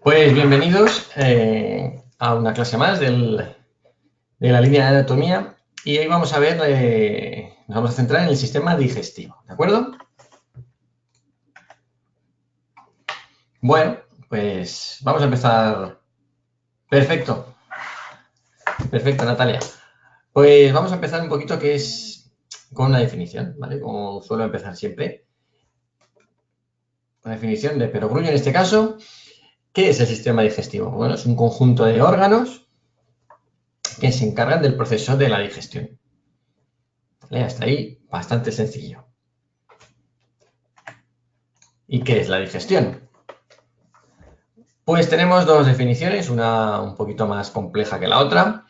Pues bienvenidos a una clase más de la línea de anatomía y hoy vamos a ver, nos vamos a centrar en el sistema digestivo, ¿de acuerdo? Bueno, pues vamos a empezar. Perfecto, perfecto, Natalia. Pues vamos a empezar un poquito con una definición, ¿vale? Como suelo empezar siempre. Una definición de perogrullo en este caso. ¿Qué es el sistema digestivo? Bueno, es un conjunto de órganos que se encargan del proceso de la digestión. ¿Vale? Hasta ahí, bastante sencillo. ¿Y qué es la digestión? Pues tenemos dos definiciones, una un poquito más compleja que la otra.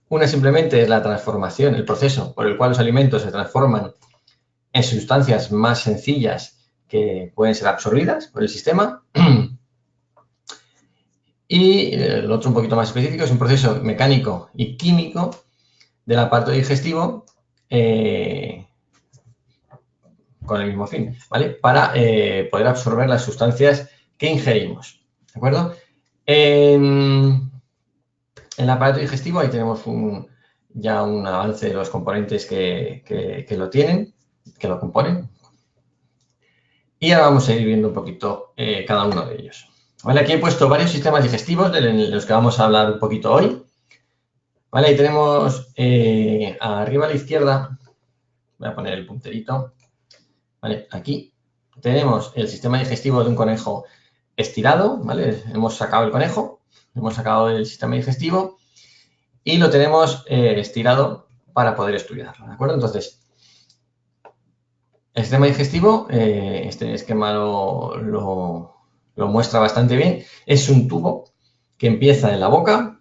Una simplemente es la transformación, el proceso por el cual los alimentos se transforman en sustancias más sencillas que pueden ser absorbidas por el sistema. Y el otro un poquito más específico es un proceso mecánico y químico del aparato digestivo con el mismo fin, ¿vale? Para poder absorber las sustancias que ingerimos, ¿de acuerdo? En el aparato digestivo ahí tenemos ya un avance de los componentes que lo tienen, que lo componen. Y ahora vamos a ir viendo un poquito cada uno de ellos. ¿Vale? Aquí he puesto varios sistemas digestivos de los que vamos a hablar un poquito hoy. ¿Vale? Ahí tenemos arriba a la izquierda, voy a poner el punterito. ¿Vale? Aquí tenemos el sistema digestivo de un conejo estirado, ¿vale? Hemos sacado el conejo, hemos sacado el sistema digestivo y lo tenemos estirado para poder estudiarlo, ¿de acuerdo? Entonces, el sistema digestivo, este esquema lo muestra bastante bien, es un tubo que empieza en la boca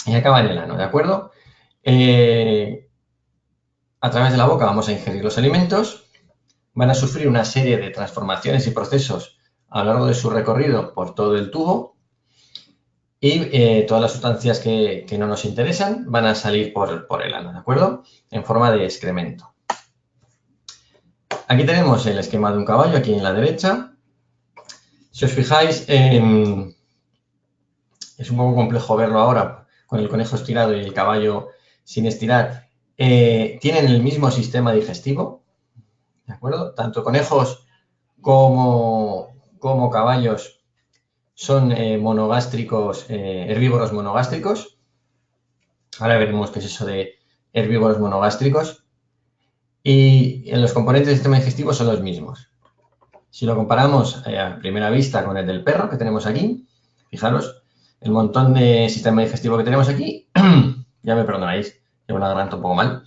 y acaba en el ano, ¿de acuerdo? A través de la boca vamos a ingerir los alimentos, van a sufrir una serie de transformaciones y procesos a lo largo de su recorrido por todo el tubo y todas las sustancias que no nos interesan van a salir por el ano, ¿de acuerdo? En forma de excremento. Aquí tenemos el esquema de un caballo, aquí en la derecha. Si os fijáis, es un poco complejo verlo ahora con el conejo estirado y el caballo sin estirar. Tienen el mismo sistema digestivo, ¿de acuerdo? Tanto conejos como caballos son monogástricos, herbívoros monogástricos. Ahora veremos qué es eso de herbívoros monogástricos. Y en los componentes del sistema digestivo son los mismos. Si lo comparamos a primera vista con el del perro que tenemos aquí, fijaros, el montón de sistema digestivo que tenemos aquí, ya me perdonaréis, llevo la garganta un poco mal,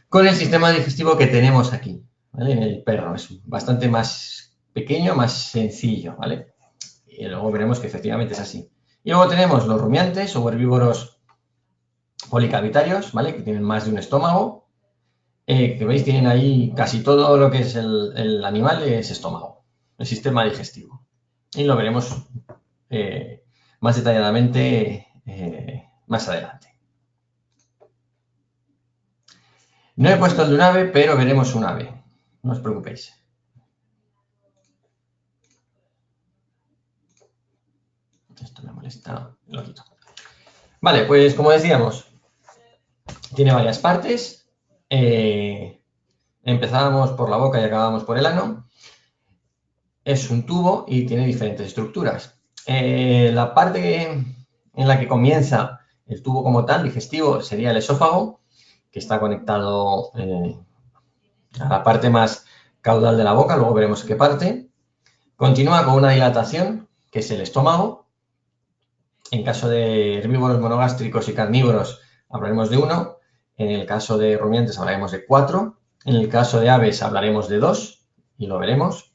con el sistema digestivo que tenemos aquí, ¿vale? En el perro, es bastante más pequeño, más sencillo, ¿vale? Y luego veremos que efectivamente es así. Y luego tenemos los rumiantes o herbívoros policavitarios, ¿vale? Que tienen más de un estómago, que veis tienen ahí casi todo lo que es el animal es estómago, el sistema digestivo. Y lo veremos más detalladamente más adelante. No he puesto el de un ave, pero veremos un ave. No os preocupéis. Esto me molesta, lo quito. Vale, pues como decíamos, tiene varias partes. Empezábamos por la boca y acabamos por el ano. Es un tubo y tiene diferentes estructuras. La parte en la que comienza el tubo como tal, digestivo, sería el esófago, que está conectado a la parte más caudal de la boca, luego veremos qué parte. Continúa con una dilatación, que es el estómago. En caso de herbívoros monogástricos y carnívoros hablaremos de 1. En el caso de rumiantes hablaremos de 4. En el caso de aves hablaremos de 2, y lo veremos.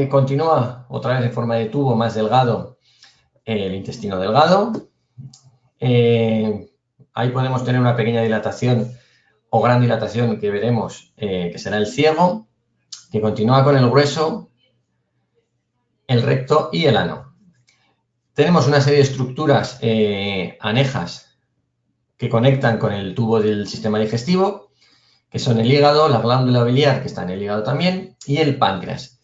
Continúa otra vez en forma de tubo más delgado el intestino delgado. Ahí podemos tener una pequeña dilatación o gran dilatación que veremos, que será el ciego, que continúa con el grueso, el recto y el ano. Tenemos una serie de estructuras anejas que conectan con el tubo del sistema digestivo, que son el hígado, la glándula biliar, que está en el hígado también, y el páncreas.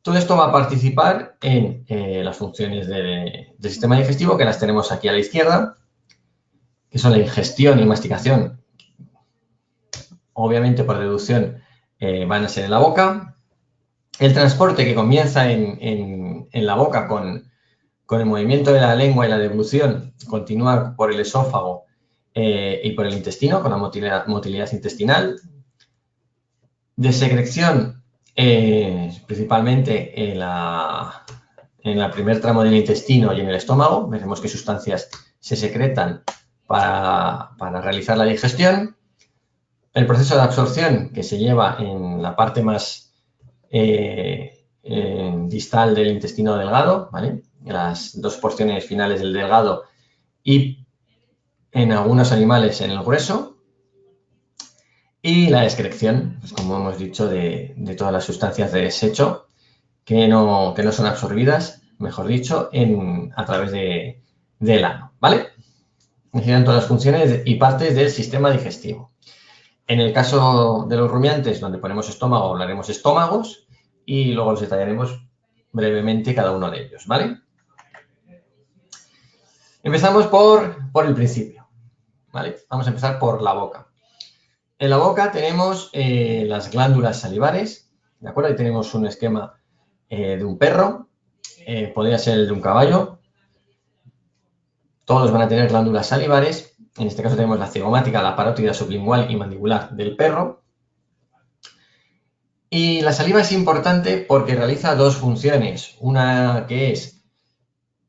Todo esto va a participar en las funciones del sistema digestivo, que las tenemos aquí a la izquierda, que son la ingestión y masticación. Obviamente, por deducción, van a ser en la boca. El transporte que comienza en la boca con el movimiento de la lengua y la deglución, continúa por el esófago y por el intestino, con la motilidad intestinal. De secreción, principalmente en el primer tramo del intestino y en el estómago. Veremos qué sustancias se secretan para realizar la digestión. El proceso de absorción, que se lleva en la parte más distal del intestino delgado, ¿vale? Las dos porciones finales del delgado y en algunos animales en el grueso. Y la excreción, pues como hemos dicho, de todas las sustancias de desecho que no son absorbidas, mejor dicho, a través del ano, ¿vale? Serían todas las funciones y partes del sistema digestivo. En el caso de los rumiantes, donde ponemos estómago, hablaremos estómagos y luego los detallaremos brevemente cada uno de ellos, ¿vale? Empezamos por el principio, ¿vale? Vamos a empezar por la boca. En la boca tenemos las glándulas salivares, ¿de acuerdo? Ahí tenemos un esquema de un perro, podría ser el de un caballo. Todos van a tener glándulas salivares. En este caso tenemos la cigomática, la parótida sublingual y mandibular del perro. Y la saliva es importante porque realiza dos funciones. Una que es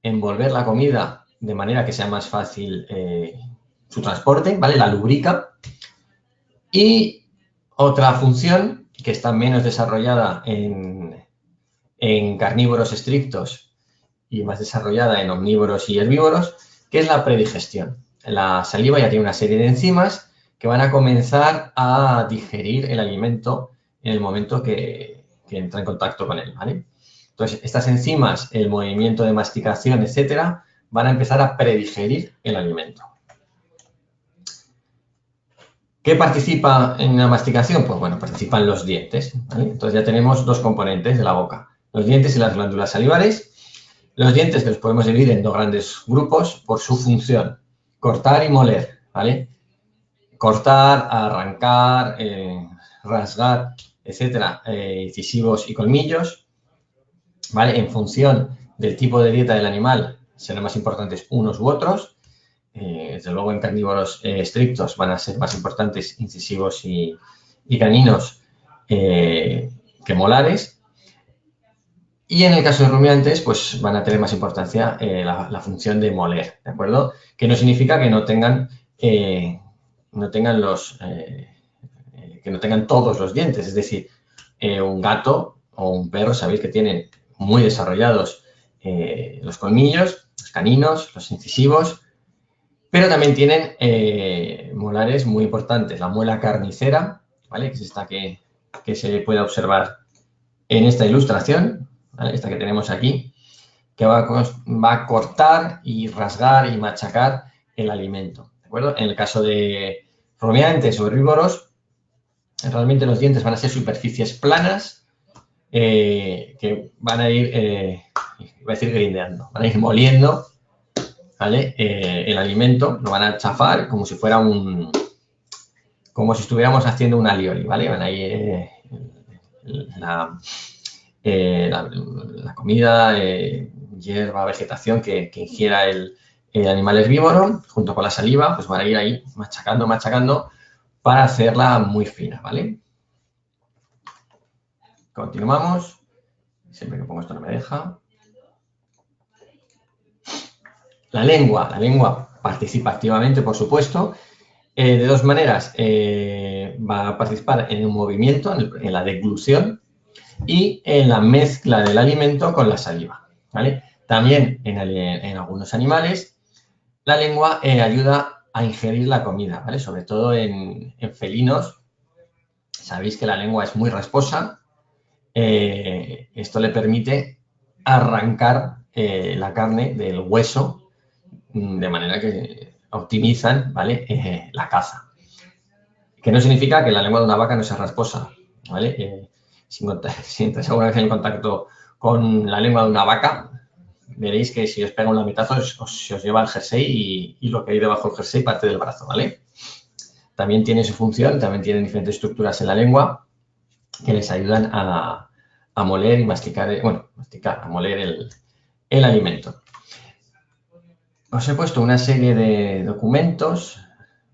envolver la comida de manera que sea más fácil su transporte, ¿vale? La lubrica. Y otra función que está menos desarrollada en carnívoros estrictos y más desarrollada en omnívoros y herbívoros, que es la predigestión. La saliva ya tiene una serie de enzimas que van a comenzar a digerir el alimento en el momento que entra en contacto con él, ¿vale? Entonces, estas enzimas, el movimiento de masticación, etcétera, van a empezar a predigerir el alimento. ¿Qué participa en la masticación? Pues bueno, participan los dientes, ¿vale? Entonces ya tenemos dos componentes de la boca, los dientes y las glándulas salivares. Los dientes que los podemos dividir en dos grandes grupos por su función, cortar y moler, ¿vale? Cortar, arrancar, rasgar, etcétera, incisivos y colmillos, ¿vale? En función del tipo de dieta del animal serán más importantes unos u otros. Desde luego en carnívoros estrictos van a ser más importantes incisivos y caninos que molares. Y en el caso de rumiantes, pues van a tener más importancia la función de moler, ¿de acuerdo? Que no significa que no tengan todos los dientes. Es decir, un gato o un perro, sabéis que tienen muy desarrollados los colmillos, los caninos, los incisivos, pero también tienen molares muy importantes. La muela carnicera, ¿vale? Que es esta que se puede observar en esta ilustración, ¿vale? Esta que tenemos aquí, que va a cortar y rasgar y machacar el alimento, ¿de acuerdo? En el caso de rumiantes o herbívoros, realmente los dientes van a ser superficies planas que van a ir, iba a decir grindeando, van a ir moliendo, ¿vale? El alimento, lo van a chafar como si fuera como si estuviéramos haciendo un alioli, ¿vale? Van a ir la comida, hierba, vegetación que ingiera el animal herbívoro, junto con la saliva, pues van a ir ahí machacando, machacando para hacerla muy fina, ¿vale? Continuamos. Siempre que pongo esto no me deja. La lengua participa activamente, por supuesto, de dos maneras. Va a participar en un movimiento, en la deglución y en la mezcla del alimento con la saliva, ¿vale? También en algunos animales la lengua ayuda a ingerir la comida, ¿vale? Sobre todo en felinos. Sabéis que la lengua es muy rasposa. Esto le permite arrancar la carne del hueso de manera que optimizan, ¿vale? La caza. Que no significa que la lengua de una vaca no sea rasposa, ¿vale? si entráis alguna vez en contacto con la lengua de una vaca, veréis que si os pega un lametazo se os lleva el jersey y lo que hay debajo del jersey parte del brazo, ¿vale? También tiene su función, también tienen diferentes estructuras en la lengua que les ayudan a moler y masticar, a moler el alimento. Os he puesto una serie de documentos,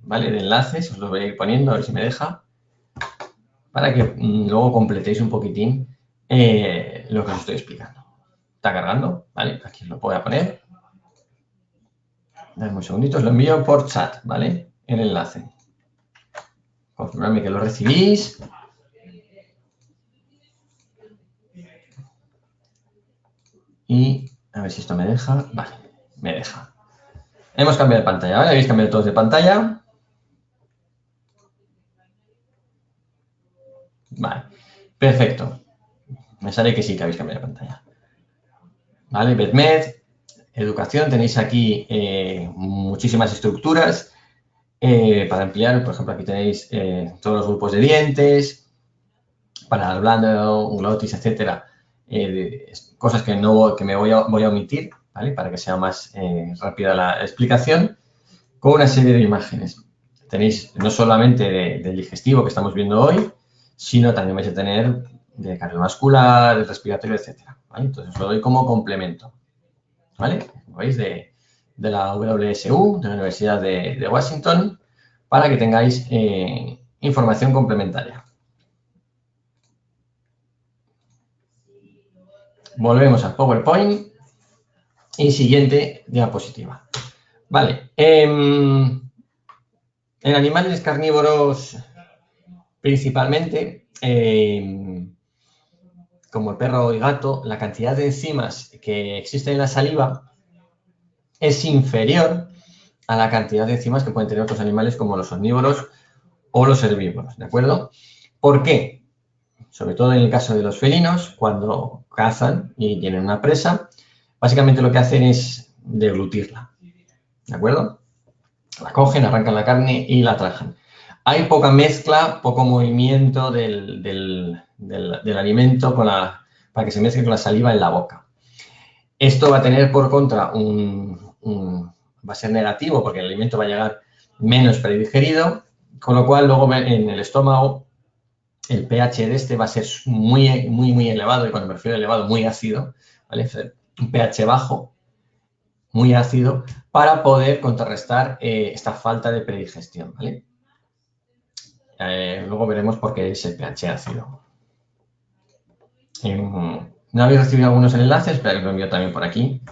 ¿vale? De enlaces, os los voy a ir poniendo, a ver si me deja, para que luego completéis un poquitín lo que os estoy explicando. Está cargando, ¿vale? Aquí os lo voy a poner. Dame un segundito, os lo envío por chat, ¿vale? El enlace. Confirmadme que lo recibís. Y a ver si esto me deja. Vale, me deja. Hemos cambiado de pantalla, ¿vale? Habéis cambiado todos de pantalla. Vale, perfecto. Me sale que sí que habéis cambiado de pantalla. Vale, BedMed, educación, tenéis aquí muchísimas estructuras para ampliar. Por ejemplo, aquí tenéis todos los grupos de dientes, para el blando, glotis, etcétera. Cosas que me voy a omitir, ¿vale? Para que sea más rápida la explicación, con una serie de imágenes. Tenéis no solamente del digestivo que estamos viendo hoy, sino también vais a tener de cardiovascular, del respiratorio, etcétera, ¿vale? Entonces os lo doy como complemento, ¿vale? Como veis, de la WSU, de la Universidad de Washington, para que tengáis información complementaria. Volvemos al PowerPoint y siguiente diapositiva. Vale. En animales carnívoros, principalmente, como el perro y gato, la cantidad de enzimas que existen en la saliva es inferior a la cantidad de enzimas que pueden tener otros animales como los omnívoros o los herbívoros, ¿de acuerdo? ¿Por qué? Sobre todo en el caso de los felinos, cuando cazan y tienen una presa, básicamente lo que hacen es deglutirla, ¿de acuerdo? La cogen, arrancan la carne y la trajan. Hay poca mezcla, poco movimiento del alimento para que se mezcle con la saliva en la boca. Esto va a tener por contra va a ser negativo porque el alimento va a llegar menos predigerido, con lo cual luego en el estómago el pH de este va a ser muy elevado, y cuando me refiero a elevado, muy ácido, ¿vale? Un pH bajo, muy ácido, para poder contrarrestar esta falta de predigestión, ¿vale? Luego veremos por qué es el pH ácido. ¿No habéis recibido algunos enlaces? Espera que lo envío también por aquí.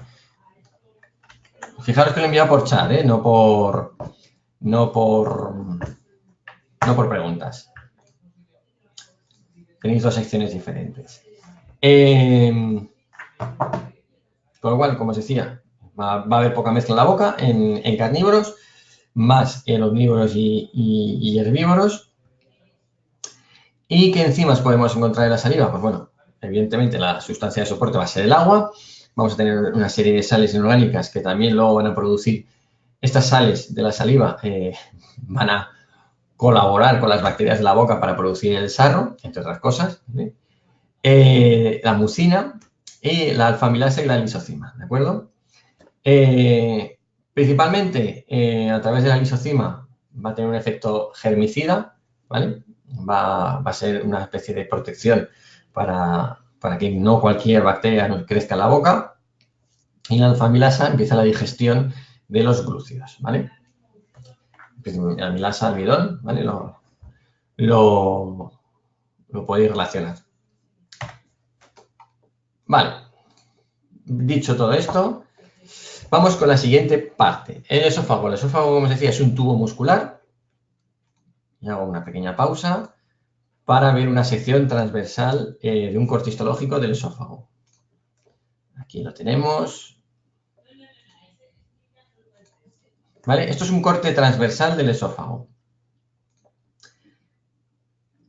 Fijaros que lo he enviado por chat, no por preguntas. Tenéis dos secciones diferentes. Con lo cual, como os decía, va a haber poca mezcla en la boca en carnívoros, más en omnívoros y herbívoros. ¿Y qué enzimas podemos encontrar en la saliva? Pues bueno, evidentemente la sustancia de soporte va a ser el agua. Vamos a tener una serie de sales inorgánicas que también luego van a producir. Estas sales de la saliva van a colaborar con las bacterias de la boca para producir el sarro, entre otras cosas, ¿sí? La mucina y la alfamilasa y la lisocima, ¿de acuerdo? Principalmente a través de la lisocima va a tener un efecto germicida, ¿vale? Va a ser una especie de protección para que no cualquier bacteria nos crezca en la boca. Y la alfamilasa empieza la digestión de los glúcidos, ¿vale? Amilasa, almidón, ¿vale? Lo podéis relacionar. Vale. Dicho todo esto, vamos con la siguiente parte. El esófago. El esófago, como os decía, es un tubo muscular. Y hago una pequeña pausa para ver una sección transversal de un corte histológico del esófago. Aquí lo tenemos. ¿Vale? Esto es un corte transversal del esófago.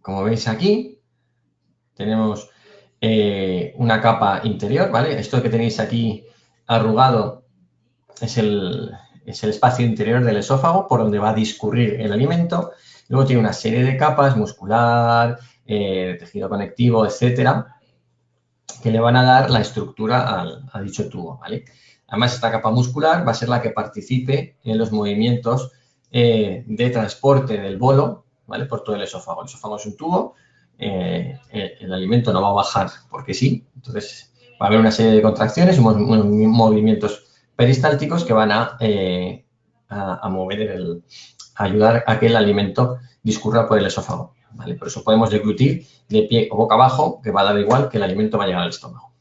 Como veis aquí, tenemos una capa interior, ¿vale? Esto que tenéis aquí arrugado es el espacio interior del esófago por donde va a discurrir el alimento. Luego tiene una serie de capas muscular, tejido conectivo, etcétera, que le van a dar la estructura a dicho tubo, ¿vale? Además, esta capa muscular va a ser la que participe en los movimientos de transporte del bolo, ¿vale? Por todo el esófago. El esófago es un tubo, el alimento no va a bajar porque sí, entonces va a haber una serie de contracciones y movimientos peristálticos que van a mover a ayudar a que el alimento discurra por el esófago, ¿vale? Por eso podemos deglutir de pie o boca abajo, que va a dar igual que el alimento va a llegar al estómago,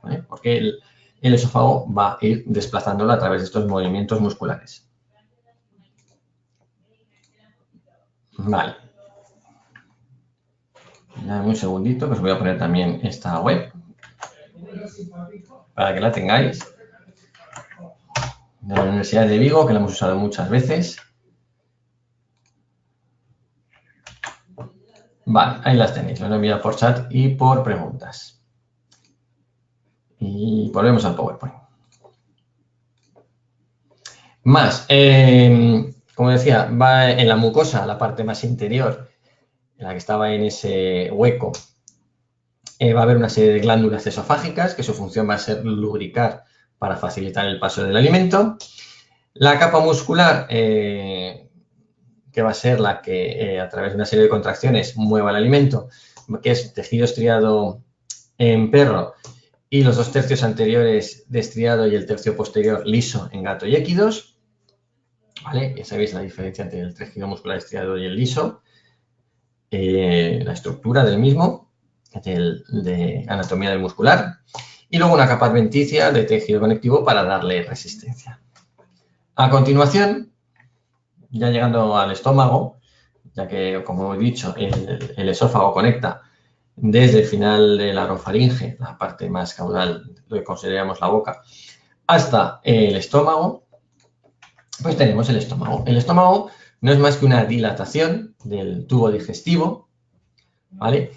¿vale? Porque el esófago va a ir desplazándolo a través de estos movimientos musculares. Vale. Dame un segundito, que os voy a poner también esta web para que la tengáis. De la Universidad de Vigo, que la hemos usado muchas veces. Vale, ahí las tenéis. Las he enviado por chat y por preguntas. Y volvemos al PowerPoint. Más, como decía, va en la mucosa, la parte más interior, la que estaba en ese hueco, va a haber una serie de glándulas esofágicas que su función va a ser lubricar para facilitar el paso del alimento. La capa muscular, que va a ser la que a través de una serie de contracciones mueva el alimento, que es tejido estriado en perro y los 2 tercios anteriores de estriado y el tercio posterior liso en gato y equidos. ¿Vale? Ya sabéis la diferencia entre el tejido muscular estriado y el liso, la estructura del mismo, de anatomía del muscular, y luego una capa adventicia de tejido conectivo para darle resistencia. A continuación, ya llegando al estómago, ya que, como he dicho, el esófago conecta desde el final de la orofaringe, la parte más caudal, lo que consideramos la boca, hasta el estómago, pues tenemos el estómago. El estómago no es más que una dilatación del tubo digestivo, ¿vale?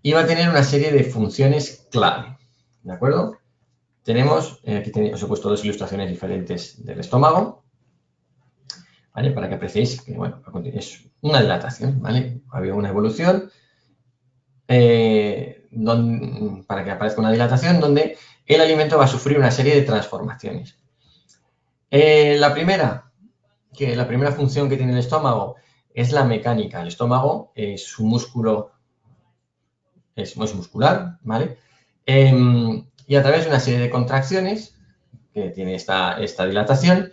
Y va a tener una serie de funciones clave, ¿de acuerdo? Tenemos, aquí os he puesto 2 ilustraciones diferentes del estómago, ¿vale? Para que apreciéis que, bueno, es una dilatación, ¿vale? Había una evolución para que aparezca una dilatación donde el alimento va a sufrir una serie de transformaciones. La primera función que tiene el estómago es la mecánica. El estómago es un músculo, es muscular, ¿vale? Y a través de una serie de contracciones que tiene esta dilatación,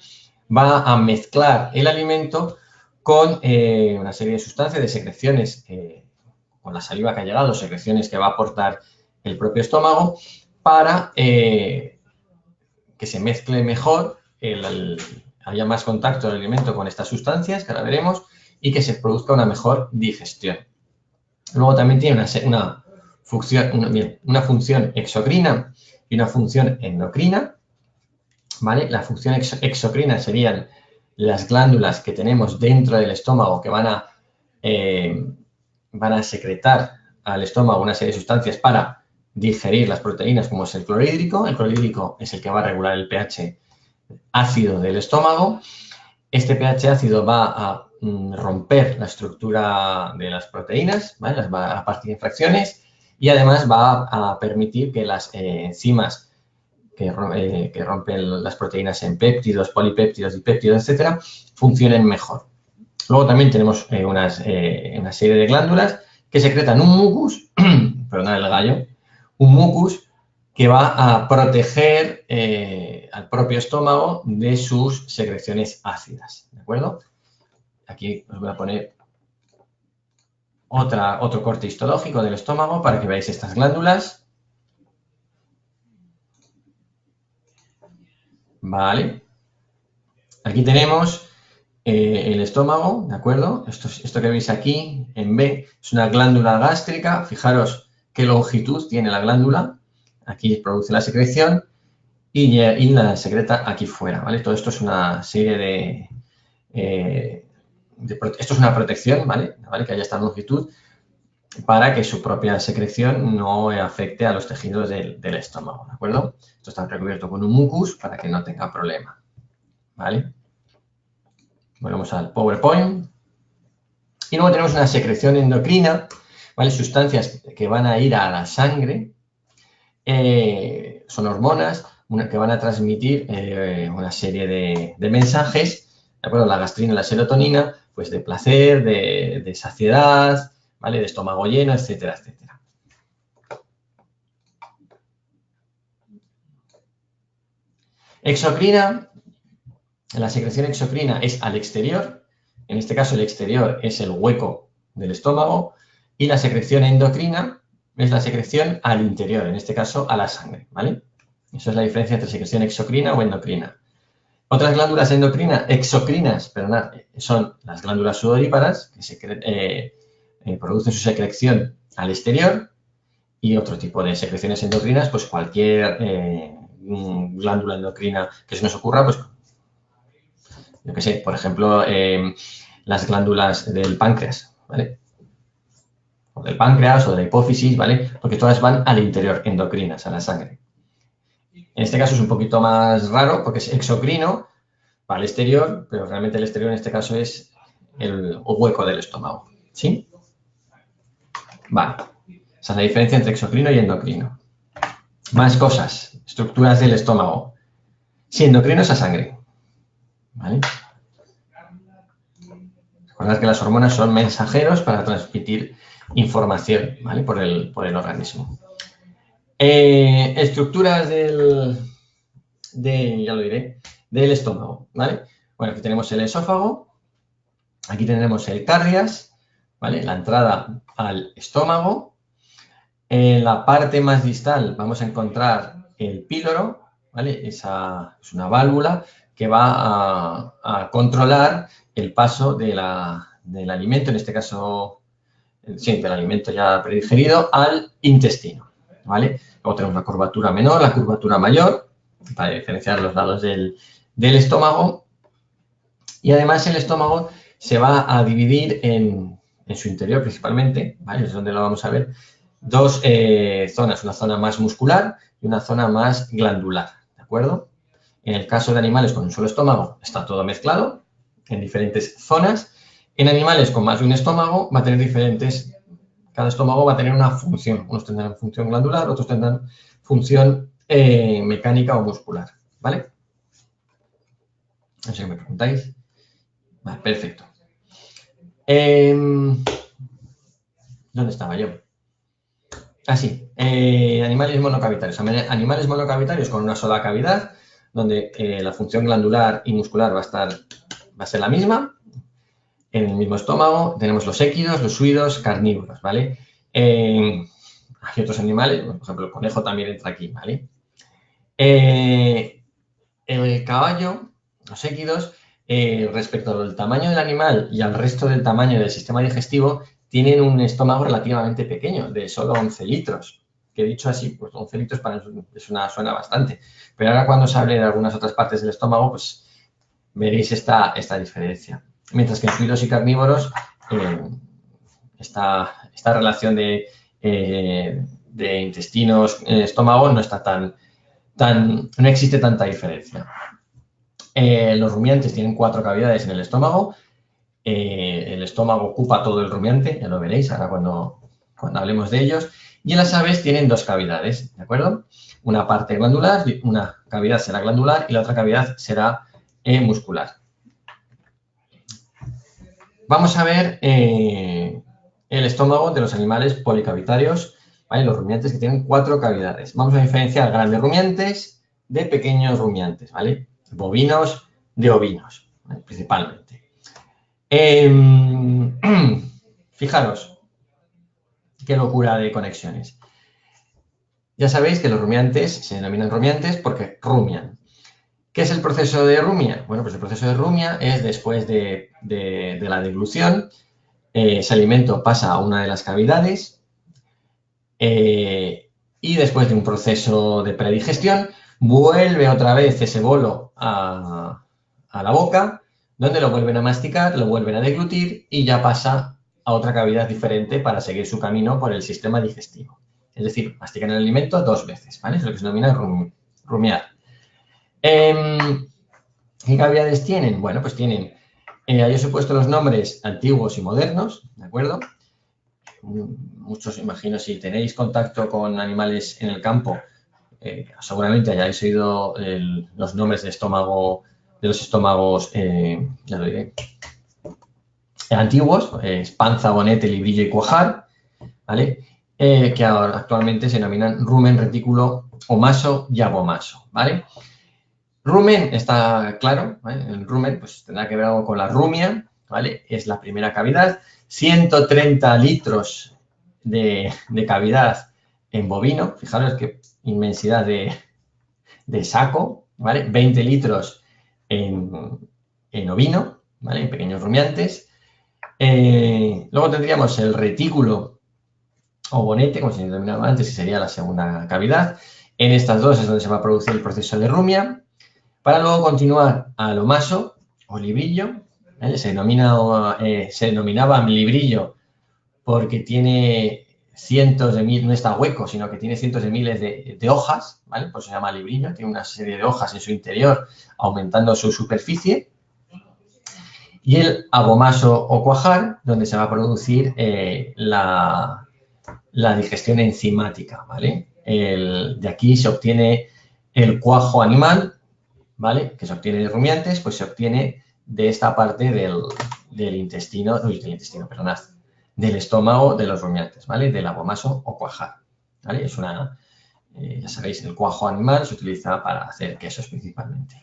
va a mezclar el alimento con una serie de sustancias, de secreciones, con la saliva que ha llegado, secreciones que va a aportar el propio estómago para que se mezcle mejor, haya más contacto del alimento con estas sustancias, que ahora veremos, y que se produzca una mejor digestión. Luego también tiene una función exocrina y una función endocrina, ¿vale? La función exocrina serían las glándulas que tenemos dentro del estómago que van a secretar al estómago una serie de sustancias para digerir las proteínas, como es el clorhídrico. El clorhídrico es el que va a regular el pH ácido del estómago. Este pH ácido va a romper la estructura de las proteínas, ¿vale? Las va a partir en fracciones y además va a permitir que las enzimas que rompen las proteínas en péptidos, polipéptidos, dipéptidos, etcétera, funcionen mejor. Luego también tenemos una serie de glándulas que secretan un mucus, perdón el gallo, un mucus que va a proteger al propio estómago de sus secreciones ácidas, ¿de acuerdo? Aquí os voy a poner otro corte histológico del estómago para que veáis estas glándulas. Vale. Aquí tenemos el estómago, ¿de acuerdo? Esto que veis aquí en B es una glándula gástrica. Fijaros qué longitud tiene la glándula. Aquí produce la secreción y la secreta aquí fuera, ¿vale? Todo esto es una serie esto es una protección, ¿vale? Que haya esta longitud para que su propia secreción no afecte a los tejidos del estómago, ¿de acuerdo? Esto está recubierto con un mucus para que no tenga problema, ¿vale? Volvemos al PowerPoint. Y luego tenemos una secreción endocrina. ¿vale? Sustancias que van a ir a la sangre, son hormonas que van a transmitir una serie de mensajes, ¿de acuerdo? La gastrina y la serotonina, pues de placer, de saciedad, ¿vale? De estómago lleno, etcétera, etcétera. Exocrina, la secreción exocrina es al exterior, en este caso el exterior es el hueco del estómago, y la secreción endocrina es la secreción al interior, en este caso a la sangre, ¿vale? Esa es la diferencia entre secreción exocrina o endocrina. Otras glándulas exocrinas, perdonad, son las glándulas sudoríparas, que producen su secreción al exterior, y otro tipo de secreciones endocrinas, pues cualquier glándula endocrina que se nos ocurra, pues yo qué sé, por ejemplo, las glándulas del páncreas, ¿vale? O del páncreas o de la hipófisis, ¿vale? Porque todas van al interior, endocrinas, a la sangre. En este caso es un poquito más raro porque es exocrino, va al exterior, pero realmente el exterior en este caso es el hueco del estómago, ¿sí? Vale. Esa es la diferencia entre exocrino y endocrino. Más cosas, estructuras del estómago. Sí, endocrino es a sangre, ¿vale? Recordad que las hormonas son mensajeros para transmitir información, ¿vale? Por el organismo. Estructuras ya lo diré, del estómago, ¿vale? Bueno, aquí tenemos el esófago, aquí tenemos el cardias, ¿vale? La entrada al estómago. En la parte más distal vamos a encontrar el píloro, ¿vale? Esa es una válvula que va a controlar el paso del alimento, en este caso, sí, del alimento ya predigerido, al intestino, ¿vale? Luego tenemos la curvatura menor, la curvatura mayor, para diferenciar los lados del estómago. Y además el estómago se va a dividir en su interior principalmente, ¿vale? Es donde lo vamos a ver. Dos zonas, una zona más muscular y una zona más glandular, ¿de acuerdo? En el caso de animales con un solo estómago está todo mezclado en diferentes zonas. En animales con más de un estómago va a tener cada estómago va a tener una función. Unos tendrán función glandular, otros tendrán función mecánica o muscular, ¿vale? No sé qué me preguntáis. Vale, perfecto. ¿Dónde estaba yo? Sí. Animales monocavitarios. Animales monocavitarios con una sola cavidad, donde la función glandular y muscular va a ser la misma. En el mismo estómago tenemos los équidos, los huidos, carnívoros, ¿vale? Hay otros animales, por ejemplo, el conejo también entra aquí, ¿vale? El caballo, los équidos, respecto al tamaño del animal y al resto del tamaño del sistema digestivo, tienen un estómago relativamente pequeño, de solo 11 litros. Que dicho así, pues 11 litros suena bastante. Pero ahora cuando se hable de algunas otras partes del estómago, pues veréis esta diferencia. Mientras que en fluidos y carnívoros, esta relación de intestinos, estómago, no está no existe tanta diferencia. Los rumiantes tienen 4 cavidades en el estómago. El estómago ocupa todo el rumiante, ya lo veréis ahora cuando hablemos de ellos. Y en las aves tienen 2 cavidades, ¿de acuerdo? Una parte glandular, una cavidad será glandular y la otra cavidad será muscular. Vamos a ver el estómago de los animales policavitarios, ¿vale? Los rumiantes que tienen 4 cavidades. Vamos a diferenciar grandes rumiantes de pequeños rumiantes, ¿vale? Bovinos de ovinos, ¿vale? Principalmente. Fijaros, qué locura de conexiones. Ya sabéis que los rumiantes se denominan rumiantes porque rumian. ¿Qué es el proceso de rumia? Bueno, pues el proceso de rumia es después de la deglución, ese alimento pasa a una de las cavidades y después de un proceso de predigestión vuelve otra vez ese bolo a la boca, donde lo vuelven a masticar, lo vuelven a deglutir y ya pasa a otra cavidad diferente para seguir su camino por el sistema digestivo. Es decir, mastican el alimento 2 veces, ¿vale? Es lo que se denomina rumiar. ¿Qué cavidades tienen? Bueno, pues tienen, ahí os he puesto los nombres antiguos y modernos, ¿de acuerdo? muchos, imagino, si tenéis contacto con animales en el campo, seguramente hayáis oído los nombres de los estómagos, ya lo diré, antiguos, panza, bonete, librillo y cuajar, ¿vale? Que ahora actualmente se denominan rumen, retículo, omaso y abomaso, ¿vale? Rumen está claro, ¿vale? El rumen pues tendrá que ver algo con la rumia, ¿vale? Es la primera cavidad, 130 litros de cavidad en bovino, fijaros qué inmensidad de saco, ¿vale? 20 litros en ovino, ¿vale? En pequeños rumiantes. Luego tendríamos el retículo o bonete, como se denominaba antes, que sería la segunda cavidad. En estas dos es donde se va a producir el proceso de rumia, para luego continuar al omaso o librillo, ¿vale? Se denominaba librillo porque tiene cientos de miles, no está hueco, sino que tiene cientos de miles de hojas, ¿vale? Por eso se llama librillo, tiene una serie de hojas en su interior, aumentando su superficie. Y el abomaso o cuajar, donde se va a producir la digestión enzimática, ¿vale? De aquí se obtiene el cuajo animal, ¿vale? Que se obtiene de rumiantes, pues se obtiene de esta parte del intestino, perdonad, del estómago de los rumiantes, ¿vale? Del abomaso o cuajar, ¿vale? Es ya sabéis, el cuajo animal se utiliza para hacer quesos principalmente.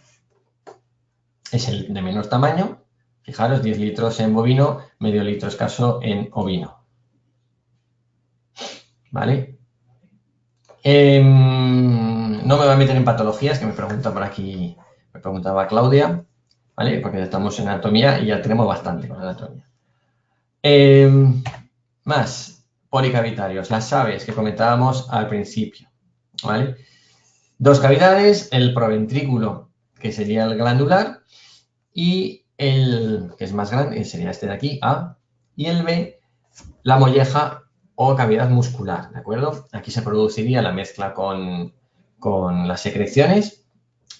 Es el de menor tamaño, fijaros, 10 litros en bovino, medio litro escaso en ovino, ¿vale? No me voy a meter en patologías, que me pregunta por aquí, me preguntaba Claudia, ¿vale? Porque estamos en anatomía y ya tenemos bastante con anatomía. Más, policavitarios, las aves que comentábamos al principio, ¿vale? Dos cavidades, el proventrículo, que sería el glandular, y el que es más grande, sería este de aquí, A, y el B, la molleja o cavidad muscular, ¿de acuerdo? Aquí se produciría la mezcla con las secreciones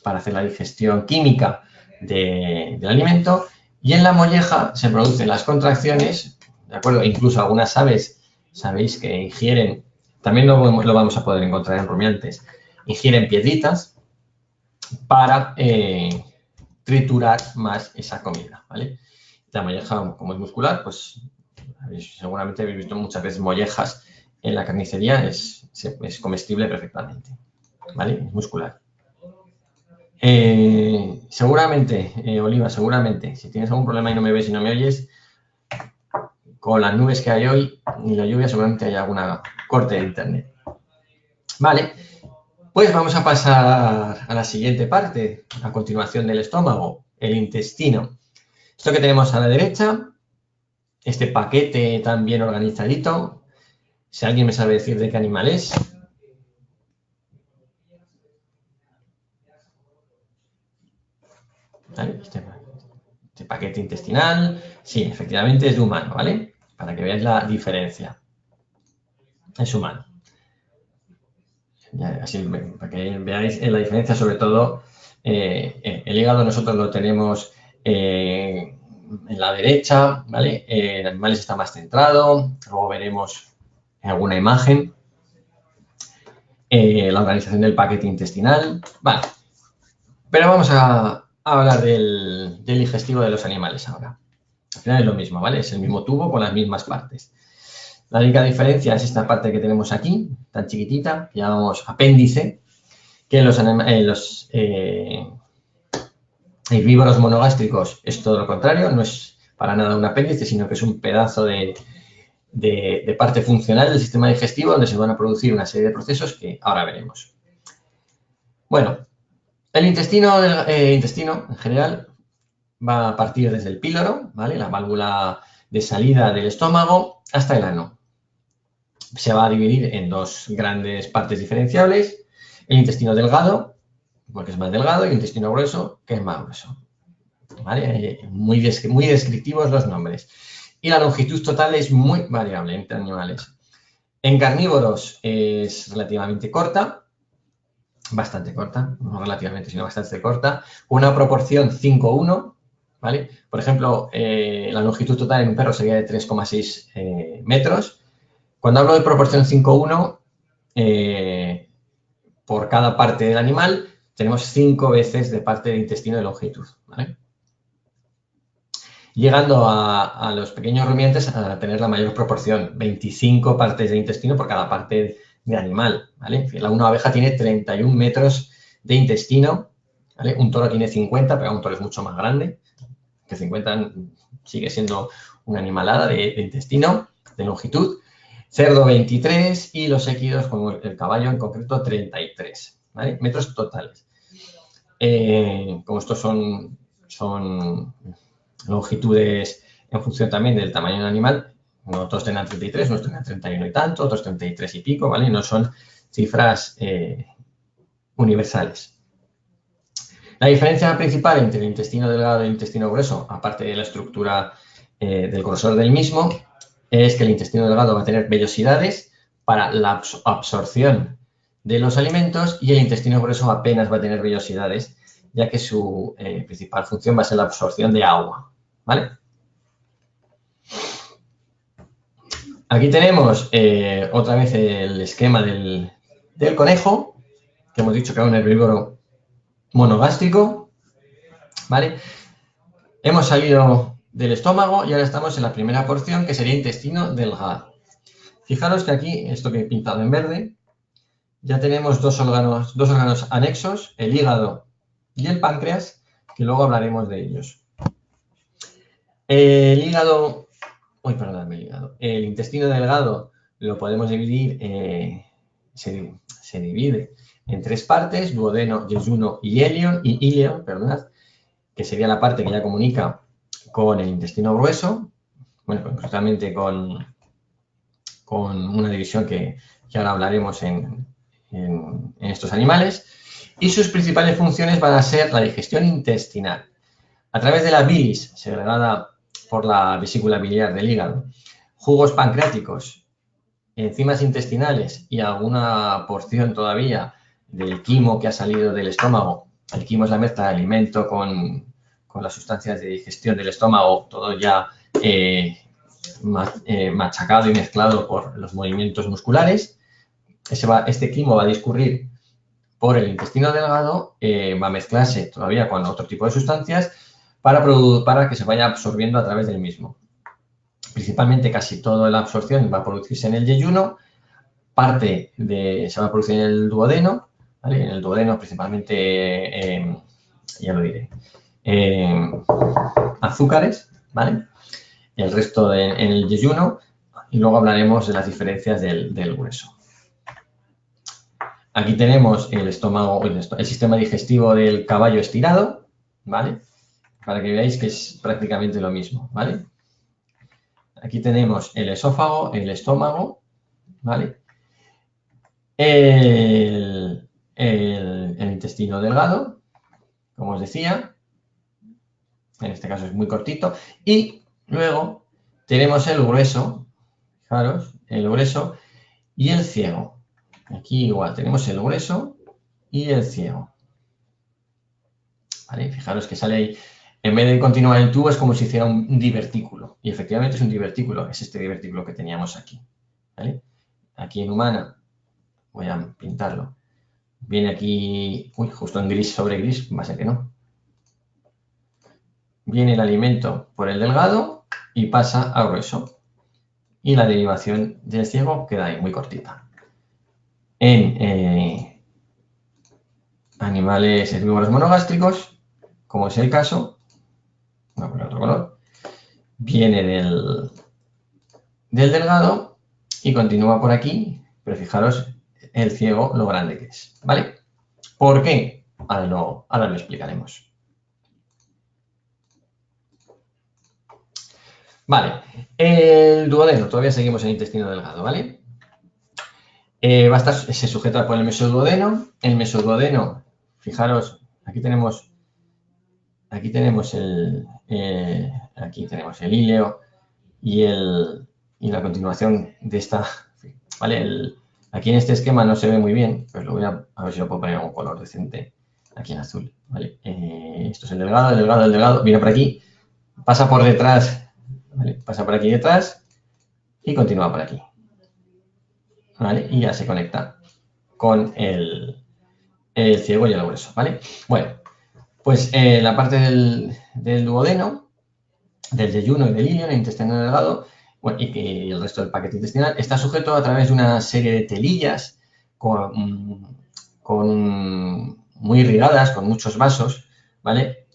para hacer la digestión química del alimento, y en la molleja se producen las contracciones, ¿de acuerdo? Incluso algunas aves, sabéis que ingieren, también lo vamos a poder encontrar en rumiantes, ingieren piedritas para triturar más esa comida, ¿vale? La molleja, como es muscular, pues seguramente habéis visto muchas veces mollejas en la carnicería, es comestible perfectamente, ¿vale? Es muscular. Seguramente, Oliva, seguramente, si tienes algún problema y no me ves y no me oyes, con las nubes que hay hoy y la lluvia seguramente hay alguna corte de internet. Vale, pues vamos a pasar a la siguiente parte, a continuación del estómago, el intestino. Esto que tenemos a la derecha, este paquete tan bien organizadito, si alguien me sabe decir de qué animal es. ¿Vale? Este paquete intestinal, sí, efectivamente es de humano, ¿vale? Para que veáis la diferencia. Es humano. Así, para que veáis la diferencia, sobre todo, el hígado nosotros lo tenemos en la derecha, ¿vale? El animal está más centrado, luego veremos en alguna imagen la organización del paquete intestinal, vale. Pero vamos a hablar del digestivo de los animales ahora. Al final es lo mismo, ¿vale? Es el mismo tubo con las mismas partes. La única diferencia es esta parte que tenemos aquí, tan chiquitita, que llamamos apéndice, que en los herbívoros monogástricos es todo lo contrario, no es para nada un apéndice, sino que es un pedazo de parte funcional del sistema digestivo donde se van a producir una serie de procesos que ahora veremos. Bueno, el intestino en general va a partir desde el píloro, ¿vale? La válvula de salida del estómago, hasta el ano. Se va a dividir en dos grandes partes diferenciables, el intestino delgado, porque es más delgado, y el intestino grueso, que es más grueso. ¿Vale? Muy descriptivos los nombres. Y la longitud total es muy variable entre animales. En carnívoros es relativamente corta, bastante corta, no relativamente, sino bastante corta, una proporción 5:1, ¿vale? Por ejemplo, la longitud total en un perro sería de 3,6 metros, Cuando hablo de proporción 5:1, por cada parte del animal tenemos 5 veces de parte del intestino de longitud, ¿vale? Llegando a los pequeños rumiantes a tener la mayor proporción, 25 partes de intestino por cada parte de animal, ¿vale? Una abeja tiene 31 metros de intestino, ¿vale? Un toro tiene 50, pero un toro es mucho más grande, que 50 sigue siendo una animalada de intestino, de longitud. Cerdo 23 y los equinos, como el caballo en concreto, 33, ¿vale? Metros totales. Como estos son longitudes en función también del tamaño del animal, no todos tendrán 33, unos tendrán 31 y tanto, otros 33 y pico, ¿vale? No son cifras universales. La diferencia principal entre el intestino delgado y el intestino grueso, aparte de la estructura del grosor del mismo, es que el intestino delgado va a tener vellosidades para la absorción de los alimentos y el intestino grueso apenas va a tener vellosidades, ya que su principal función va a ser la absorción de agua, ¿vale? Aquí tenemos otra vez el esquema del conejo, que hemos dicho que era un herbívoro monogástrico, ¿vale? Hemos salido del estómago y ahora estamos en la primera porción, que sería intestino delgado. Fijaros que aquí, esto que he pintado en verde, ya tenemos dos órganos anexos, el hígado y el páncreas, que luego hablaremos de ellos. El intestino delgado lo podemos dividir, se divide en 3 partes, duodeno, yeyuno y ileo, que sería la parte que ya comunica con el intestino grueso, bueno, concretamente con una división que ahora hablaremos en estos animales, y sus principales funciones van a ser la digestión intestinal. A través de la bilis, segregada por la vesícula biliar del hígado, jugos pancreáticos, enzimas intestinales y alguna porción todavía del quimo que ha salido del estómago. El quimo es la mezcla de alimento con las sustancias de digestión del estómago, todo ya machacado y mezclado por los movimientos musculares. Este quimo va a discurrir por el intestino delgado, va a mezclarse todavía con otro tipo de sustancias para que se vaya absorbiendo a través del mismo. Principalmente casi toda la absorción va a producirse en el yeyuno, se va a producir en el duodeno, ¿vale? En el duodeno principalmente, ya lo diré, azúcares, ¿vale? El resto en el yeyuno, y luego hablaremos de las diferencias del grueso. Aquí tenemos el estómago, el sistema digestivo del caballo estirado, ¿vale? Para que veáis que es prácticamente lo mismo, ¿vale? Aquí tenemos el esófago, el estómago, ¿vale? El intestino delgado, como os decía, en este caso es muy cortito, y luego tenemos el grueso, fijaros, el grueso y el ciego. Aquí igual tenemos el grueso y el ciego. ¿Vale? Fijaros que sale ahí, en vez de continuar el tubo es como si hiciera un divertículo, y efectivamente es un divertículo, es este divertículo que teníamos aquí, ¿vale? Aquí en humana, voy a pintarlo, viene aquí, justo en gris sobre gris, va a ser que no. Viene el alimento por el delgado y pasa al grueso, y la derivación del ciego queda ahí muy cortita. En animales herbívoros monogástricos, como es el caso, voy a poner otro color, viene del delgado y continúa por aquí, pero fijaros el ciego lo grande que es, ¿vale? ¿Por qué? Ahora lo explicaremos. Vale, el duodeno, todavía seguimos en el intestino delgado, ¿vale? Se sujeta por el mesoduodeno. El mesoduodeno, fijaros, aquí tenemos el íleo y la continuación de esta, ¿vale? Aquí en este esquema no se ve muy bien, pero lo voy a ver si lo puedo poner en un color decente, aquí en azul, ¿vale? Esto es el delgado, viene por aquí, pasa por detrás, ¿vale? Pasa por aquí detrás y continúa por aquí. ¿vale? Y ya se conecta con el ciego y el grueso, ¿vale? Bueno, pues la parte del duodeno, del yeyuno y del ilion, el intestino delgado, bueno, y el resto del paquete intestinal, está sujeto a través de una serie de telillas muy irrigadas, con muchos vasos, ¿vale?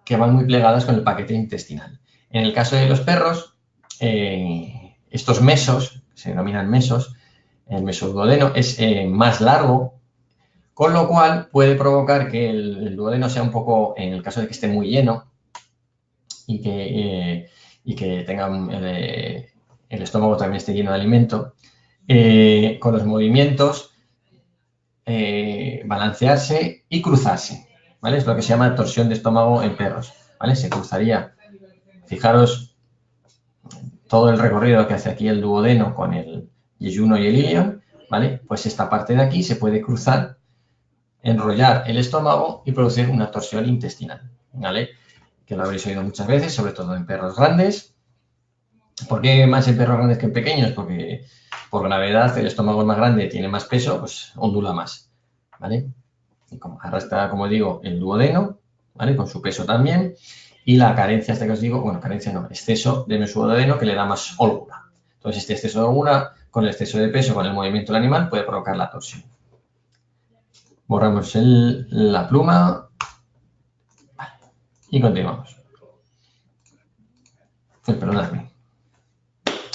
Que van muy plegadas con el paquete intestinal. En el caso de los perros, estos mesos, se denominan mesos, el mesoduodeno es más largo, con lo cual puede provocar que el duodeno sea un poco, en el caso de que esté muy lleno y que tenga el estómago también esté lleno de alimento, con los movimientos balancearse y cruzarse, ¿vale? Es lo que se llama torsión de estómago en perros, ¿vale? Se cruzaría. Fijaros todo el recorrido que hace aquí el duodeno con el yeyuno y el ilion, ¿vale? Pues esta parte de aquí se puede cruzar, enrollar el estómago y producir una torsión intestinal, ¿vale? Que lo habréis oído muchas veces, sobre todo en perros grandes. ¿Por qué más en perros grandes que en pequeños? Porque por gravedad el estómago es más grande, tiene más peso, pues ondula más, ¿vale? Y como arrastra, como digo, el duodeno, ¿vale? Con su peso también. Y la carencia, esta que os digo, bueno, carencia no, exceso de mesoduodeno que le da más holgura. Entonces, este exceso de holgura, con el exceso de peso, con el movimiento del animal, puede provocar la torsión. Borramos la pluma. Vale. Y continuamos. Perdonadme.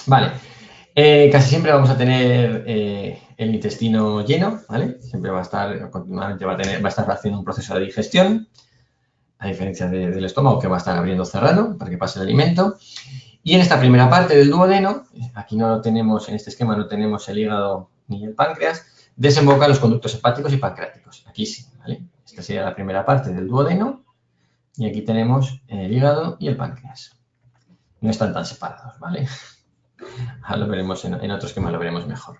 Vale. Casi siempre vamos a tener el intestino lleno, ¿vale? Siempre va a estar, continuamente va a estar haciendo un proceso de digestión, a diferencia del estómago que va a estar abriendo cerrando para que pase el alimento. Y en esta primera parte del duodeno, aquí no tenemos, en este esquema no tenemos el hígado ni el páncreas, desembocan los conductos hepáticos y pancreáticos. Aquí sí, ¿vale? Esta sería la primera parte del duodeno y aquí tenemos el hígado y el páncreas. No están tan separados, ¿vale? Ahora lo veremos en otro esquema, lo veremos mejor.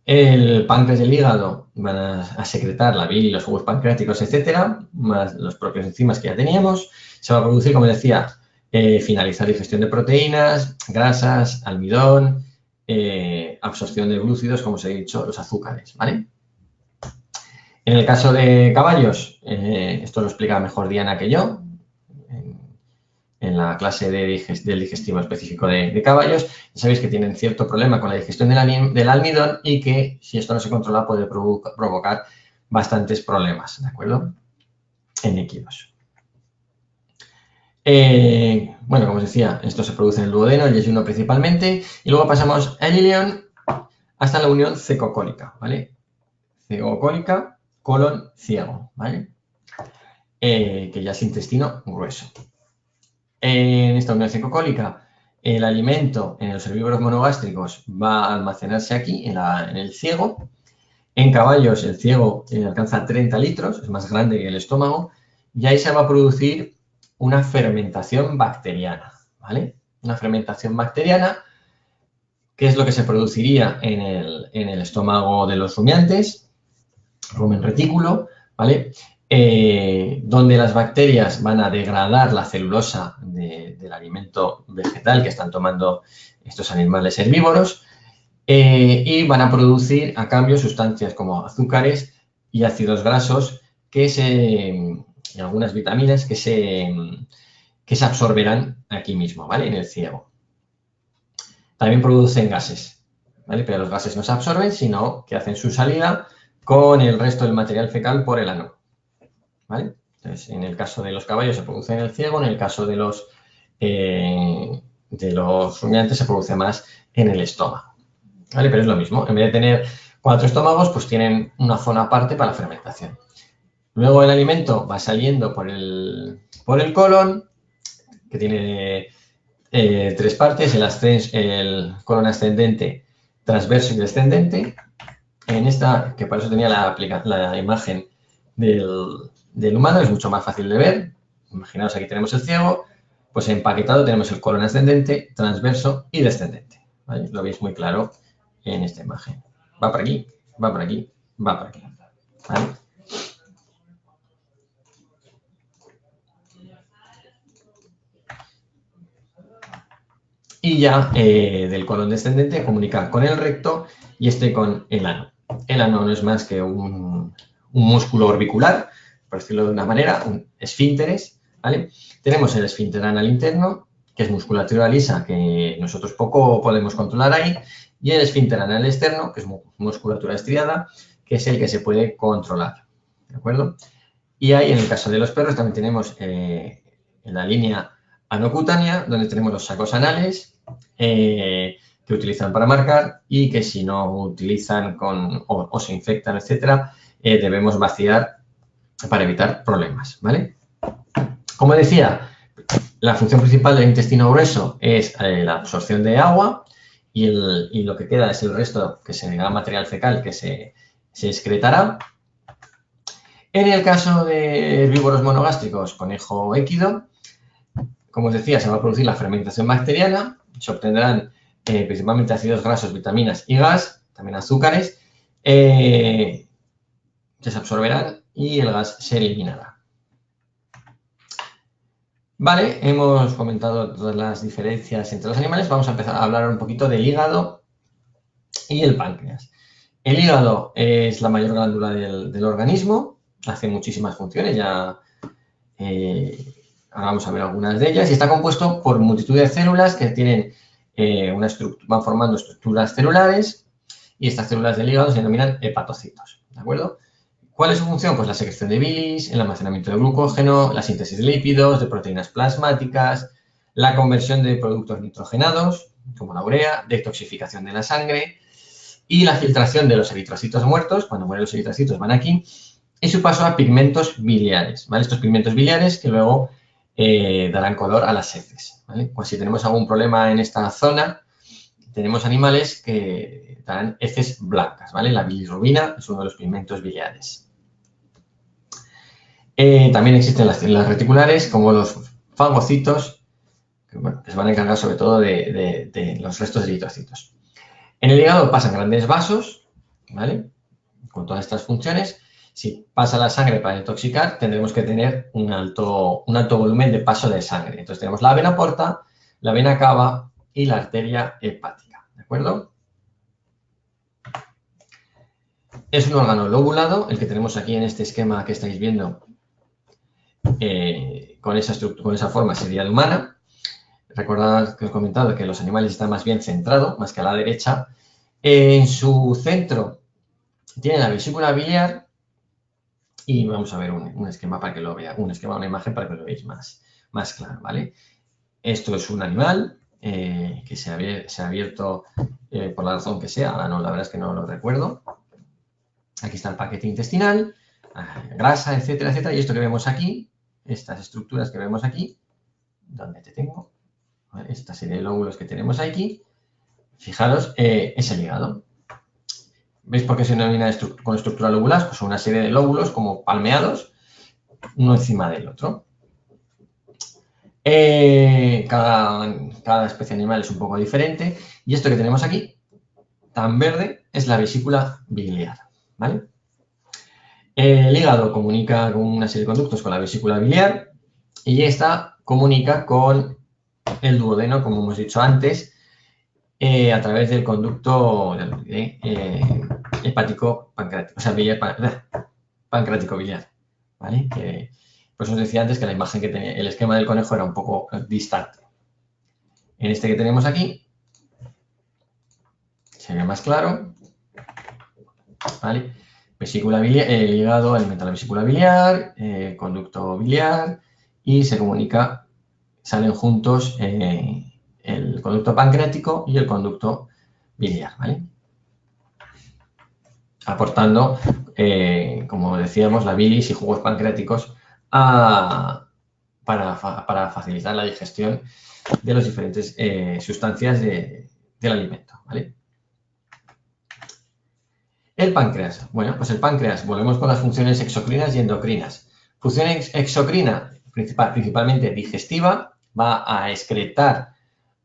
El páncreas y el hígado van a secretar la bilis, los jugos pancreáticos, etcétera, más los propios enzimas que ya teníamos. Se va a producir, como decía, finalizar digestión de proteínas, grasas, almidón, absorción de glúcidos, como os he dicho, los azúcares, ¿vale? En el caso de caballos, esto lo explica mejor Diana que yo, en la clase del digestivo específico de caballos. Ya sabéis que tienen cierto problema con la digestión del almidón y que si esto no se controla puede provocar bastantes problemas, ¿de acuerdo? En líquidos. Bueno, como os decía, esto se produce en el duodeno, el yeyuno principalmente, y luego pasamos al ilion hasta la unión cecocólica, ¿vale? Cecocólica, colon, ciego, ¿vale? Que ya es intestino grueso. En esta unión cecocólica, el alimento en los herbívoros monogástricos va a almacenarse aquí, en el ciego. En caballos, el ciego alcanza 30 litros, es más grande que el estómago, y ahí se va a producir una fermentación bacteriana, ¿vale? Una fermentación bacteriana, que es lo que se produciría en el estómago de los rumiantes, rumen retículo, ¿vale? Donde las bacterias van a degradar la celulosa del alimento vegetal que están tomando estos animales herbívoros y van a producir a cambio sustancias como azúcares y ácidos grasos y algunas vitaminas que se absorberán aquí mismo, ¿vale? En el ciego. También producen gases, ¿vale? Pero los gases no se absorben, sino que hacen su salida con el resto del material fecal por el ano, ¿vale? Entonces, en el caso de los caballos se produce en el ciego, en el caso de los rumiantes se produce más en el estómago, ¿vale? Pero es lo mismo, en vez de tener 4 estómagos, pues tienen una zona aparte para la fermentación. Luego el alimento va saliendo por el colon, que tiene 3 partes, el colon ascendente, transverso y descendente. En esta, que por eso tenía la imagen del humano, es mucho más fácil de ver. Imaginaos, aquí tenemos el ciego, pues empaquetado tenemos el colon ascendente, transverso y descendente, ¿vale? Lo veis muy claro en esta imagen. Va por aquí, va por aquí, va por aquí, ¿vale? y ya del colon descendente comunica con el recto y este con el ano. El ano no es más que un músculo orbicular, por decirlo de una manera, un esfínteres, ¿vale? Tenemos el esfínter anal interno, que es musculatura lisa, que nosotros poco podemos controlar ahí, y el esfínter anal externo, que es musculatura estriada, que es el que se puede controlar, ¿de acuerdo? Y ahí, en el caso de los perros, también tenemos en la línea anocutánea, donde tenemos los sacos anales, que utilizan para marcar y que si no utilizan o se infectan, etcétera, debemos vaciar para evitar problemas, ¿vale? Como decía, la función principal del intestino grueso es la absorción de agua y lo que queda es el resto, que será material fecal que se excretará. En el caso de herbívoros monogástricos, conejo équido, como os decía, se va a producir la fermentación bacteriana, se obtendrán principalmente ácidos grasos, vitaminas y gas, también azúcares, que se absorberán y el gas se eliminará. Vale, hemos comentado todas las diferencias entre los animales. Vamos a empezar a hablar un poquito del hígado y el páncreas. El hígado es la mayor glándula del organismo, hace muchísimas funciones, ya ahora vamos a ver algunas de ellas, y está compuesto por multitud de células que tienen van formando estructuras celulares, y estas células del hígado se denominan hepatocitos, ¿de acuerdo? ¿Cuál es su función? Pues la secreción de bilis, el almacenamiento de glucógeno, la síntesis de lípidos, de proteínas plasmáticas, la conversión de productos nitrogenados, como la urea, detoxificación de la sangre y la filtración de los eritrocitos muertos, cuando mueren los eritrocitos van aquí, y su paso a pigmentos biliares, ¿vale? Estos pigmentos biliares que luego darán color a las heces, ¿vale? Pues si tenemos algún problema en esta zona, tenemos animales que dan heces blancas, ¿vale? La bilirrubina es uno de los pigmentos biliares. También existen las células reticulares, como los fagocitos, que se van a encargar sobre todo de los restos de eritrocitos. En el hígado pasan grandes vasos, ¿vale? Con todas estas funciones. Si pasa la sangre para intoxicar, tendremos que tener un alto volumen de paso de sangre. Entonces tenemos la vena porta, la vena cava y la arteria hepática, ¿de acuerdo? Es un órgano lobulado, el que tenemos aquí en este esquema que estáis viendo, con esa forma sería de humana. Recordad que os he comentado que los animales están más bien centrados, más que a la derecha. En su centro tiene la vesícula biliar y vamos a ver un esquema para que lo veáis, una imagen para que lo veáis más claro, ¿vale? Esto es un animal que se ha abierto por la razón que sea, ahora no, la verdad es que no lo recuerdo. Aquí está el paquete intestinal, grasa, etcétera, etcétera, y esto que vemos aquí, estas estructuras que vemos aquí, ¿dónde te tengo? ¿Vale? Esta serie de lóbulos que tenemos aquí, fijaros, es el hígado. ¿Veis por qué se denomina con estructura lobular? Pues son una serie de lóbulos como palmeados, uno encima del otro. Cada especie animal es un poco diferente. Y esto que tenemos aquí, tan verde, es la vesícula biliar, ¿vale? El hígado comunica con una serie de conductos con la vesícula biliar y esta comunica con el duodeno, como hemos dicho antes, a través del conducto hepático pancreático, o sea, pancreático biliar, ¿vale? Pues os decía antes que la imagen que tenía, el esquema del conejo era un poco distante. En este que tenemos aquí, se ve más claro, ¿vale? Vesícula biliar, el hígado alimenta la vesícula biliar, conducto biliar y se comunica, salen juntos el conducto pancreático y el conducto biliar, ¿vale? Aportando, como decíamos, la bilis y jugos pancreáticos para facilitar la digestión de las diferentes sustancias del alimento, ¿vale? El páncreas. Bueno, pues el páncreas, volvemos con las funciones exocrinas y endocrinas. Función exocrina, principalmente digestiva, va a excretar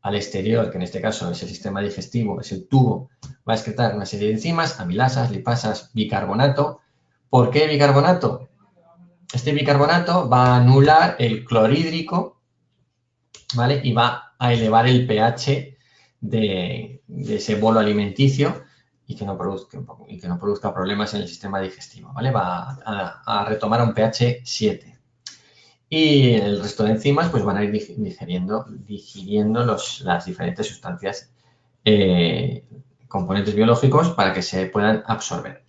al exterior, que en este caso es el sistema digestivo, es el tubo, va a excretar una serie de enzimas, amilasas, lipasas, bicarbonato. ¿Por qué bicarbonato? Este bicarbonato va a anular el clorhídrico, ¿vale? Y va a elevar el pH de ese bolo alimenticio y que no produzca problemas en el sistema digestivo, ¿vale? Va a retomar a un pH 7. Y el resto de enzimas pues van a ir digiriendo las diferentes sustancias, componentes biológicos para que se puedan absorber.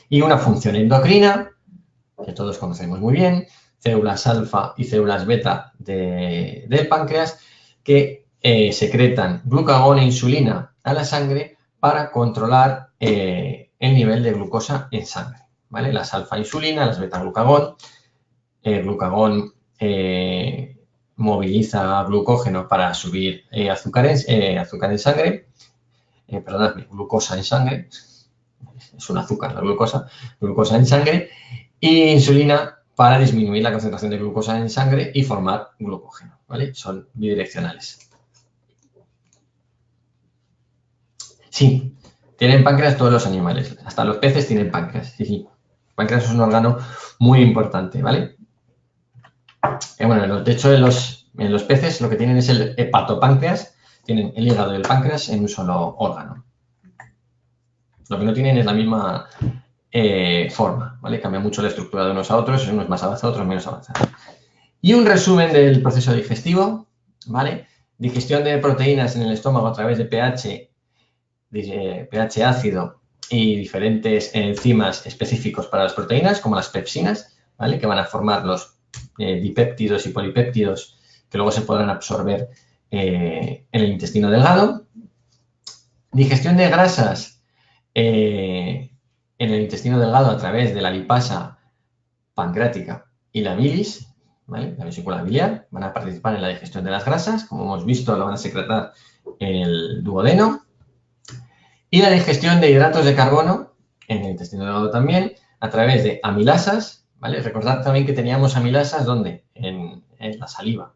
Y una función endocrina, que todos conocemos muy bien, células alfa y células beta del páncreas, que secretan glucagón e insulina a la sangre para controlar el nivel de glucosa en sangre, ¿vale? Las alfa-insulina, las beta-glucagón. Glucagón moviliza glucógeno para subir azúcar en sangre, perdonadme, glucosa en sangre, es un azúcar la glucosa en sangre, y insulina para disminuir la concentración de glucosa en sangre y formar glucógeno, ¿vale? Son bidireccionales. Sí, tienen páncreas todos los animales, hasta los peces tienen páncreas, sí. El páncreas es un órgano muy importante, ¿vale? Bueno, de hecho, en los peces lo que tienen es el hepatopáncreas, tienen el hígado y el páncreas en un solo órgano. Lo que no tienen es la misma forma, ¿vale? Cambia mucho la estructura de unos a otros, unos más avanzados, otros menos avanzados. Y un resumen del proceso digestivo, ¿vale? Digestión de proteínas en el estómago a través de pH ácido y diferentes enzimas específicos para las proteínas, como las pepsinas, ¿vale? Que van a formar los dipéptidos y polipéptidos que luego se podrán absorber en el intestino delgado. Digestión de grasas en el intestino delgado a través de la lipasa pancreática y la bilis, ¿vale? La vesícula biliar, van a participar en la digestión de las grasas, como hemos visto, lo van a secretar el duodeno. Y la digestión de hidratos de carbono en el intestino delgado también, a través de amilasas, ¿vale? Recordad también que teníamos amilasas, ¿dónde? En la saliva.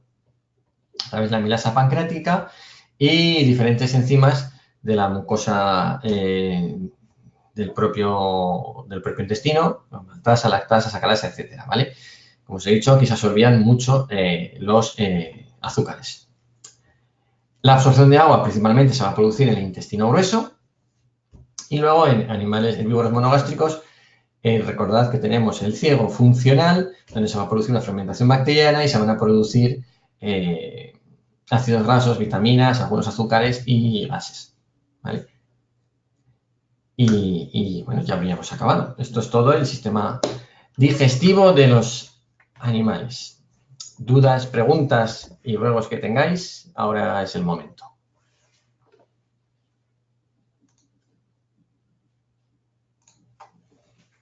A través de la amilasa pancreática y diferentes enzimas de la mucosa del propio intestino, maltasa, lactasa, sacarasa, etcétera, ¿vale? Como os he dicho, aquí se absorbían mucho los azúcares. La absorción de agua principalmente se va a producir en el intestino grueso y luego en animales herbívoros monogástricos, recordad que tenemos el ciego funcional, donde se va a producir una fermentación bacteriana y se van a producir ácidos grasos, vitaminas, algunos azúcares y gases, ¿vale? Y bueno, ya habríamos acabado. Esto es todo el sistema digestivo de los animales. Dudas, preguntas y ruegos que tengáis, ahora es el momento.